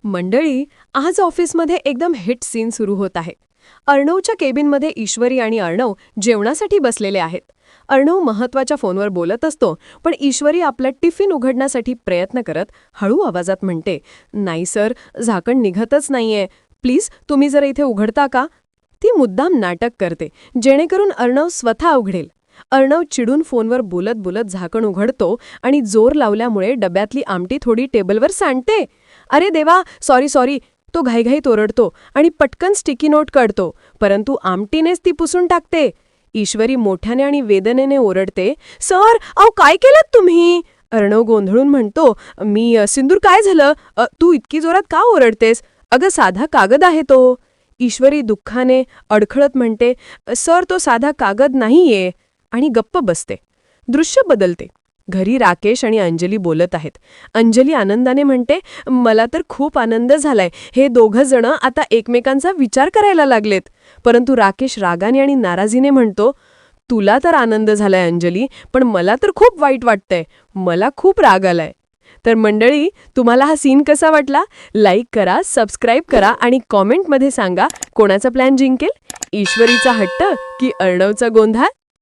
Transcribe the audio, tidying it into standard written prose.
मंडळी, आज ऑफिसमध्ये एकदम हिट सीन सुरू होत आहे. अर्णवच्या केबिनमध्ये ईश्वरी आणि अर्णव जेवणासाठी बसलेले आहेत. अर्णव महत्वाच्या फोनवर बोलत असतो, पण ईश्वरी आपला टिफिन उघडण्यासाठी प्रयत्न करत हळू आवाजात म्हणते, "नाही सर, झाकण निघतच नाहीये. प्लीज तुम्ही जरा इथे उघडता का?" ती मुद्दाम नाटक करते, जेणेकरून अर्णव स्वतः उघडेल. अर्णव चिडून फोनवर बोलत बोलत झाकण उघडतो आणि जोर लावल्यामुळे डब्यातली आमटी थोडी टेबलवर सांडते. "अरे देवा, सॉरी सॉरी." तो घाईघाईत ओरडतो आणि पटकन स्टिकी नोट काढतो, परंतु आमटीनेच ती पुसून टाकते. ईश्वरी मोठ्याने आणि वेदनेने ओरडते, "सर, अहो काय केलं तुम्ही?" अर्णव गोंधळून म्हणतो, सिंदूर काय झालं? तू इतकी जोरात का ओरडतेस? अगं साधा कागद आहे तो." ईश्वरी दुःखाने अडखळत म्हणते, "सर, तो साधा कागद नाहीये." आणि गप्प बसते. दृश्य बदलते. घरी राकेश आणि अंजली बोलत आहेत. अंजली आनंदाने म्हणते, "मला तर खूप आनंद झालाय. हे दोघं जण आता एकमेकांचा विचार करायला लागलेत." परंतु राकेश रागाने आणि नाराजीने म्हणतो, "तुला तर आनंद झालाय अंजली, पण मला तर खूप वाईट वाटतंय. मला खूप राग आलाय." तर मंडळी, तुम्हाला हा सीन कसा वाटला? लाईक करा, सबस्क्राईब करा आणि कॉमेंटमध्ये सांगा कोणाचा प्लॅन जिंकेल, ईश्वरीचा हट्ट की अर्णवचा गोंधळ?